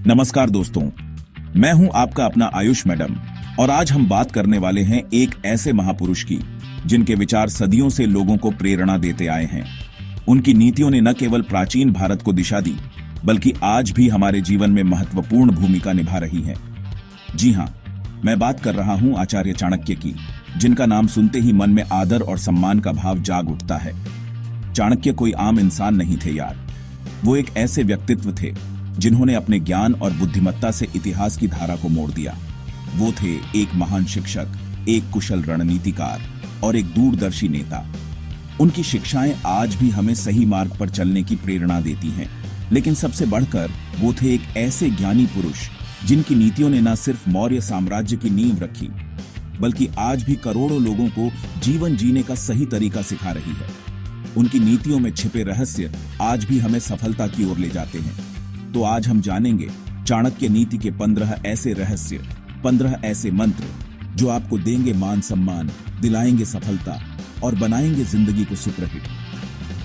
नमस्कार दोस्तों, मैं हूं आपका अपना आयुष मैडम और आज हम बात करने वाले हैं एक ऐसे महापुरुष की जिनके विचार सदियों से लोगों को प्रेरणा देते आए हैं। उनकी नीतियों ने न केवल प्राचीन भारत को दिशा दी बल्कि आज भी हमारे जीवन में महत्वपूर्ण भूमिका निभा रही है। जी हां, मैं बात कर रहा हूं आचार्य चाणक्य की, जिनका नाम सुनते ही मन में आदर और सम्मान का भाव जाग उठता है। चाणक्य कोई आम इंसान नहीं थे यार, वो एक ऐसे व्यक्तित्व थे जिन्होंने अपने ज्ञान और बुद्धिमत्ता से इतिहास की धारा को मोड़ दिया। वो थे एक महान शिक्षक, एक कुशल रणनीतिकार और एक दूरदर्शी नेता। उनकी शिक्षाएं आज भी हमें सही मार्ग पर चलने की प्रेरणा देती हैं, लेकिन सबसे बढ़कर वो थे एक ऐसे ज्ञानी पुरुष जिनकी नीतियों ने न सिर्फ मौर्य साम्राज्य की नींव रखी बल्कि आज भी करोड़ों लोगों को जीवन जीने का सही तरीका सिखा रही है। उनकी नीतियों में छिपे रहस्य आज भी हमें सफलता की ओर ले जाते हैं। तो आज हम जानेंगे चाणक्य नीति के 15 ऐसे रहस्य, 15 ऐसे मंत्र जो आपको देंगे मान सम्मान, दिलाएंगे सफलता और बनाएंगे जिंदगी को सुप्रहित।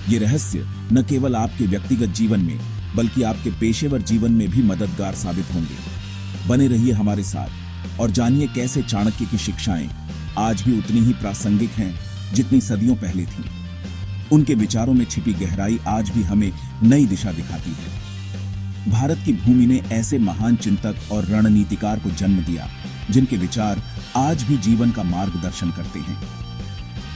ये रहस्य न केवल आपके व्यक्तिगत जीवन में बल्कि आपके पेशेवर जीवन में भी मददगार साबित होंगे। बने रहिए हमारे साथ और जानिए कैसे चाणक्य की शिक्षाएं आज भी उतनी ही प्रासंगिक हैं जितनी सदियों पहले थीं। उनके विचारों में छिपी गहराई आज भी हमें नई दिशा दिखाती है। भारत की भूमि ने ऐसे महान चिंतक और रणनीतिकार को जन्म दिया जिनके विचार आज भी जीवन का मार्गदर्शन करते हैं।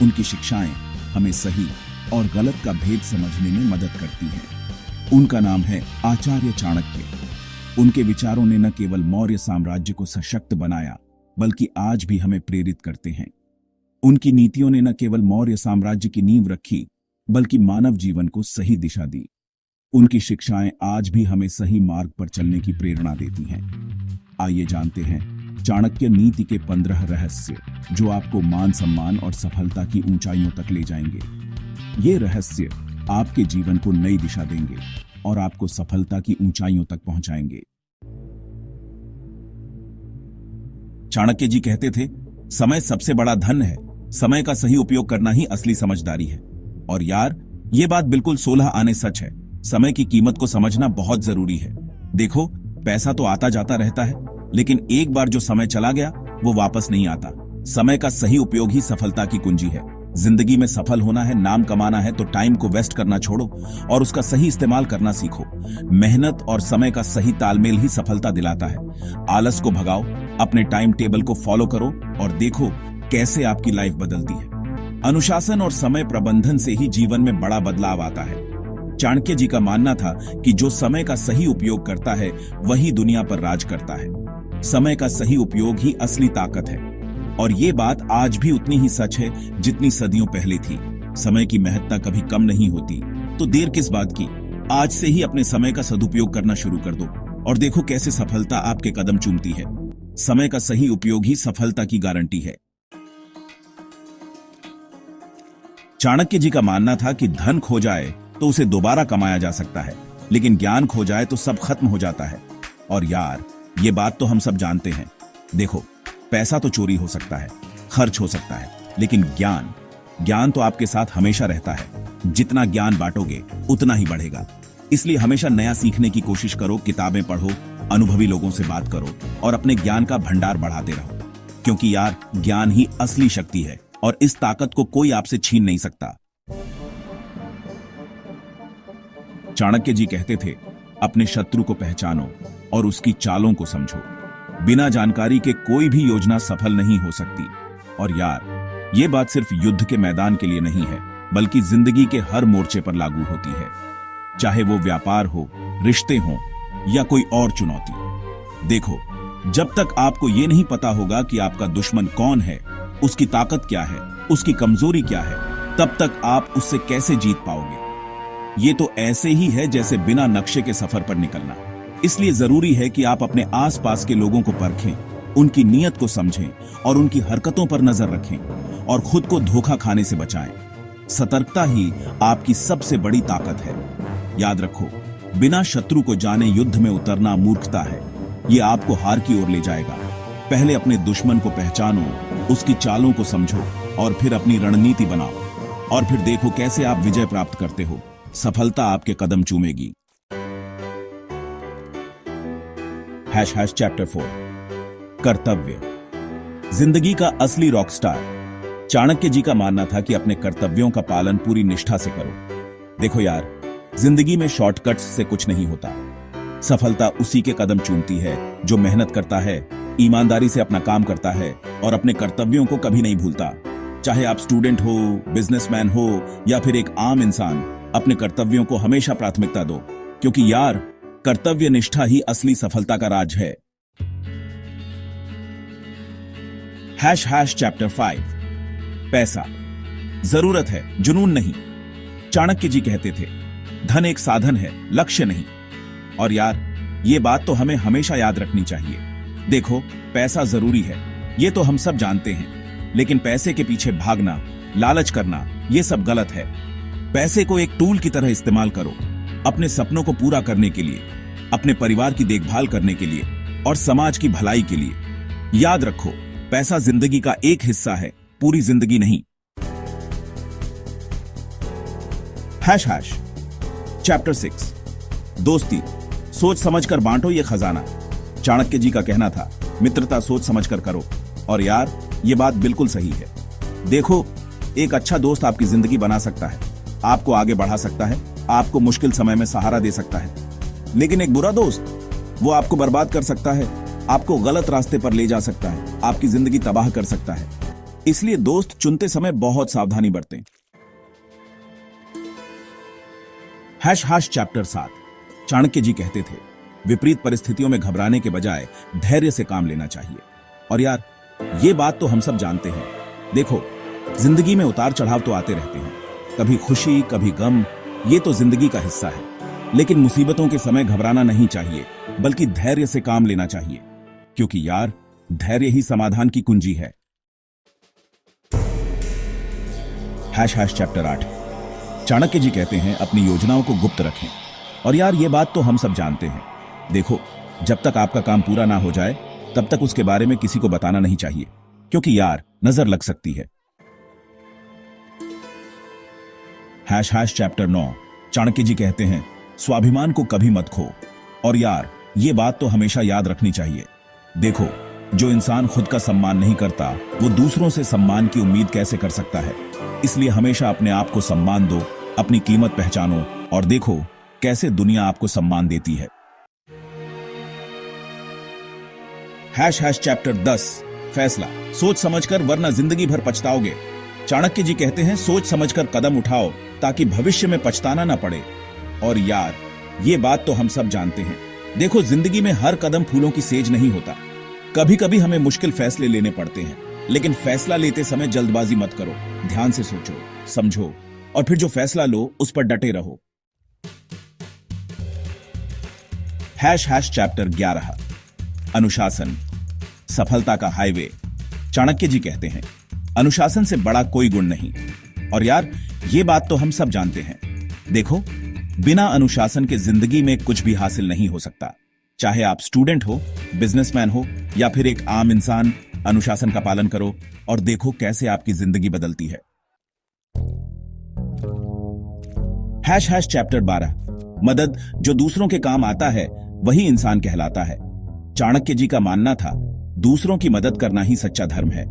उनकी शिक्षाएं हमें सही और गलत का भेद समझने में मदद करती हैं। उनका नाम है आचार्य चाणक्य। उनके विचारों ने न केवल मौर्य साम्राज्य को सशक्त बनाया बल्कि आज भी हमें प्रेरित करते हैं। उनकी नीतियों ने न केवल मौर्य साम्राज्य की नींव रखी बल्कि मानव जीवन को सही दिशा दी। उनकी शिक्षाएं आज भी हमें सही मार्ग पर चलने की प्रेरणा देती हैं। आइए जानते हैं चाणक्य नीति के 15 रहस्य जो आपको मान सम्मान और सफलता की ऊंचाइयों तक ले जाएंगे। ये रहस्य आपके जीवन को नई दिशा देंगे और आपको सफलता की ऊंचाइयों तक पहुंचाएंगे। चाणक्य जी कहते थे, समय सबसे बड़ा धन है, समय का सही उपयोग करना ही असली समझदारी है। और यार, ये बात बिल्कुल 16 आने सच है। समय की कीमत को समझना बहुत जरूरी है। देखो, पैसा तो आता जाता रहता है, लेकिन एक बार जो समय चला गया वो वापस नहीं आता। समय का सही उपयोग ही सफलता की कुंजी है। जिंदगी में सफल होना है, नाम कमाना है तो टाइम को वेस्ट करना छोड़ो और उसका सही इस्तेमाल करना सीखो। मेहनत और समय का सही तालमेल ही सफलता दिलाता है। आलस को भगाओ, अपने टाइम टेबल को फॉलो करो और देखो कैसे आपकी लाइफ बदलती है। अनुशासन और समय प्रबंधन से ही जीवन में बड़ा बदलाव आता है। चाणक्य जी का मानना था कि जो समय का सही उपयोग करता है वही दुनिया पर राज करता है। समय का सही उपयोग ही असली ताकत है और ये बात आज भी उतनी ही सच है जितनी सदियों पहले थी। समय की महत्ता कभी कम नहीं होती, तो देर किस बात की। आज से ही अपने समय का सदुपयोग करना शुरू कर दो और देखो कैसे सफलता आपके कदम चूमती है। समय का सही उपयोग ही सफलता की गारंटी है। चाणक्य जी का मानना था कि धन खो जाए तो उसे दोबारा कमाया जा सकता है, लेकिन ज्ञान खो जाए तो सब खत्म हो जाता है। और यार, ये बात तो हम सब जानते हैं। देखो, पैसा तो चोरी हो सकता है, खर्च हो सकता है, लेकिन ज्ञान तो आपके साथ हमेशा रहता है। जितना ज्ञान बांटोगे उतना ही बढ़ेगा। इसलिए हमेशा नया सीखने की कोशिश करो, किताबें पढ़ो, अनुभवी लोगों से बात करो और अपने ज्ञान का भंडार बढ़ाते रहो। क्योंकि यार, ज्ञान ही असली शक्ति है और इस ताकत को कोई आपसे छीन नहीं सकता। चाणक्य जी कहते थे, अपने शत्रु को पहचानो और उसकी चालों को समझो। बिना जानकारी के कोई भी योजना सफल नहीं हो सकती। और यार, ये बात सिर्फ युद्ध के मैदान के लिए नहीं है बल्कि जिंदगी के हर मोर्चे पर लागू होती है। चाहे वो व्यापार हो, रिश्ते हो या कोई और चुनौती। देखो, जब तक आपको ये नहीं पता होगा कि आपका दुश्मन कौन है, उसकी ताकत क्या है, उसकी कमजोरी क्या है, तब तक आप उससे कैसे जीत पाओगे। ये तो ऐसे ही है जैसे बिना नक्शे के सफर पर निकलना। इसलिए जरूरी है कि आप अपने आसपास के लोगों को परखें, उनकी नीयत को समझें और उनकी हरकतों पर नजर रखें और खुद को धोखा खाने से बचाएं। सतर्कता ही आपकी सबसे बड़ी ताकत है। याद रखो, बिना शत्रु को जाने युद्ध में उतरना मूर्खता है। ये आपको हार की ओर ले जाएगा। पहले अपने दुश्मन को पहचानो, उसकी चालों को समझो और फिर अपनी रणनीति बनाओ और फिर देखो कैसे आप विजय प्राप्त करते हो। सफलता आपके कदम चूमेगी। हैश चैप्टर 4 कर्तव्य। जिंदगी का असली रॉकस्टार चाणक्य जी का मानना था कि अपने कर्तव्यों का पालन पूरी निष्ठा से करो। देखो यार, जिंदगी में शॉर्टकट्स से कुछ नहीं होता। सफलता उसी के कदम चूमती है जो मेहनत करता है, ईमानदारी से अपना काम करता है और अपने कर्तव्यों को कभी नहीं भूलता। चाहे आप स्टूडेंट हो, बिजनेसमैन हो या फिर एक आम इंसान, अपने कर्तव्यों को हमेशा प्राथमिकता दो, क्योंकि यार कर्तव्य निष्ठा ही असली सफलता का राज है। हैश चैप्टर 5 पैसा जरूरत है, जुनून नहीं। चाणक्य जी कहते थे, धन एक साधन है, लक्ष्य नहीं। और यार, ये बात तो हमें हमेशा याद रखनी चाहिए। देखो, पैसा जरूरी है, ये तो हम सब जानते हैं, लेकिन पैसे के पीछे भागना, लालच करना, ये सब गलत है। पैसे को एक टूल की तरह इस्तेमाल करो, अपने सपनों को पूरा करने के लिए, अपने परिवार की देखभाल करने के लिए और समाज की भलाई के लिए। याद रखो, पैसा जिंदगी का एक हिस्सा है, पूरी जिंदगी नहीं। हैश चैप्टर 6 दोस्ती सोच समझकर बांटो ये खजाना। चाणक्य जी का कहना था, मित्रता सोच समझकर करो। और यार, ये बात बिल्कुल सही है। देखो, एक अच्छा दोस्त आपकी जिंदगी बना सकता है, आपको आगे बढ़ा सकता है, आपको मुश्किल समय में सहारा दे सकता है। लेकिन एक बुरा दोस्त, वो आपको बर्बाद कर सकता है, आपको गलत रास्ते पर ले जा सकता है, आपकी जिंदगी तबाह कर सकता है। इसलिए दोस्त चुनते समय बहुत सावधानी बरतें। हैश चैप्टर 7 चाणक्य जी कहते थे, विपरीत परिस्थितियों में घबराने के बजाय धैर्य से काम लेना चाहिए। और यार, ये बात तो हम सब जानते हैं। देखो, जिंदगी में उतार चढ़ाव तो आते रहते हैं, कभी खुशी, कभी गम, ये तो जिंदगी का हिस्सा है। लेकिन मुसीबतों के समय घबराना नहीं चाहिए, बल्कि धैर्य से काम लेना चाहिए, क्योंकि यार, धैर्य ही समाधान की कुंजी है। हैश चैप्टर 8 चाणक्य जी कहते हैं, अपनी योजनाओं को गुप्त रखें। और यार, ये बात तो हम सब जानते हैं। देखो, जब तक आपका काम पूरा ना हो जाए, तब तक उसके बारे में किसी को बताना नहीं चाहिए, क्योंकि यार, नजर लग सकती है। हैश चैप्टर 9 चाणक्य जी कहते हैं, स्वाभिमान को कभी मत खो। और यार, ये बात तो हमेशा याद रखनी चाहिए। देखो, जो इंसान खुद का सम्मान नहीं करता, वो दूसरों से सम्मान की उम्मीद कैसे कर सकता है। इसलिए हमेशा अपने आप को सम्मान दो, अपनी कीमत पहचानो और देखो कैसे दुनिया आपको सम्मान देती है। हैश चैप्टर 10 फैसला सोच समझकर, वरना जिंदगी भर पछताओगे। चाणक्य जी कहते हैं, सोच समझकर कदम उठाओ ताकि भविष्य में पछताना ना पड़े। और यार, ये बात तो हम सब जानते हैं। देखो, जिंदगी में हर कदम फूलों की सेज नहीं होता। कभी कभी हमें मुश्किल फैसले लेने पड़ते हैं, लेकिन फैसला लेते समय जल्दबाजी मत करो। ध्यान से सोचो, समझो और फिर जो फैसला लो, उस पर डटे रहो। हैश चैप्टर 11 अनुशासन सफलता का हाईवे। चाणक्य जी कहते हैं, अनुशासन से बड़ा कोई गुण नहीं। और यार, ये बात तो हम सब जानते हैं। देखो, बिना अनुशासन के जिंदगी में कुछ भी हासिल नहीं हो सकता। चाहे आप स्टूडेंट हो, बिजनेसमैन हो या फिर एक आम इंसान, अनुशासन का पालन करो और देखो कैसे आपकी जिंदगी बदलती है। हैश चैप्टर 12 मदद जो दूसरों के काम आता है, वही इंसान कहलाता है। चाणक्य जी का मानना था, दूसरों की मदद करना ही सच्चा धर्म है।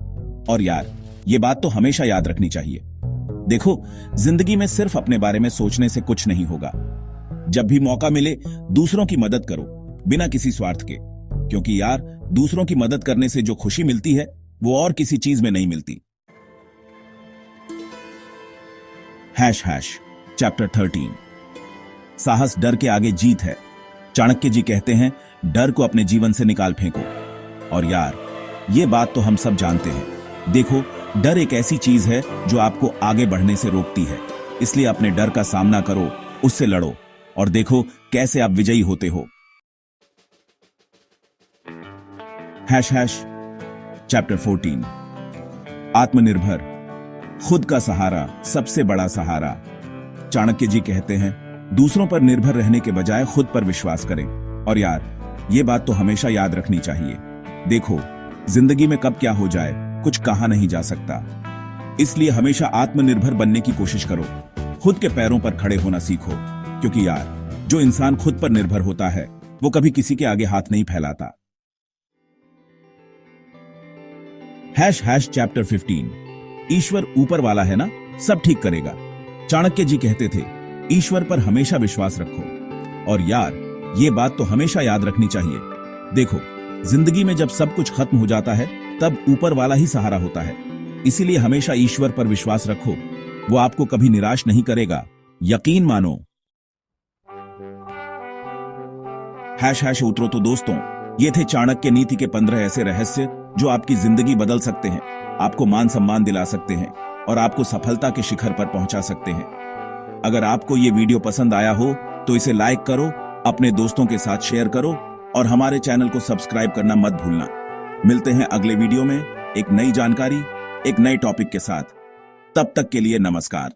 और यार, ये बात तो हमेशा याद रखनी चाहिए। देखो, जिंदगी में सिर्फ अपने बारे में सोचने से कुछ नहीं होगा। जब भी मौका मिले, दूसरों की मदद करो, बिना किसी स्वार्थ के, क्योंकि यार, दूसरों की मदद करने से जो खुशी मिलती है, वो और किसी चीज में नहीं मिलती। हैश चैप्टर 13 साहस डर के आगे जीत है। चाणक्य जी कहते हैं, डर को अपने जीवन से निकाल फेंको। और यार, ये बात तो हम सब जानते हैं। देखो, डर एक ऐसी चीज है जो आपको आगे बढ़ने से रोकती है। इसलिए अपने डर का सामना करो, उससे लड़ो और देखो कैसे आप विजयी होते हो। हैश चैप्टर 14 आत्मनिर्भर खुद का सहारा सबसे बड़ा सहारा। चाणक्य जी कहते हैं, दूसरों पर निर्भर रहने के बजाय खुद पर विश्वास करें। और यार, ये बात तो हमेशा याद रखनी चाहिए। देखो, जिंदगी में कब क्या हो जाए, कुछ कहा नहीं जा सकता। इसलिए हमेशा आत्मनिर्भर बनने की कोशिश करो, खुद के पैरों पर खड़े होना सीखो, क्योंकि यार, जो इंसान खुद पर निर्भर होता है, वो कभी किसी के आगे हाथ नहीं फैलाता। # चैप्टर 15 ईश्वर ऊपर वाला है ना, सब ठीक करेगा। चाणक्य जी कहते थे, ईश्वर पर हमेशा विश्वास रखो। और यार, ये बात तो हमेशा याद रखनी चाहिए। देखो, जिंदगी में जब सब कुछ खत्म हो जाता है तब ऊपर वाला ही सहारा होता है। इसीलिए हमेशा ईश्वर पर विश्वास रखो, वो आपको कभी निराश नहीं करेगा, यकीन मानो। # उतरो। तो दोस्तों, ये थे चाणक्य नीति के 15 ऐसे रहस्य जो आपकी जिंदगी बदल सकते हैं, आपको मान सम्मान दिला सकते हैं और आपको सफलता के शिखर पर पहुंचा सकते हैं। अगर आपको ये वीडियो पसंद आया हो तो इसे लाइक करो, अपने दोस्तों के साथ शेयर करो और हमारे चैनल को सब्सक्राइब करना मत भूलना। मिलते हैं अगले वीडियो में एक नई जानकारी, एक नए टॉपिक के साथ। तब तक के लिए नमस्कार।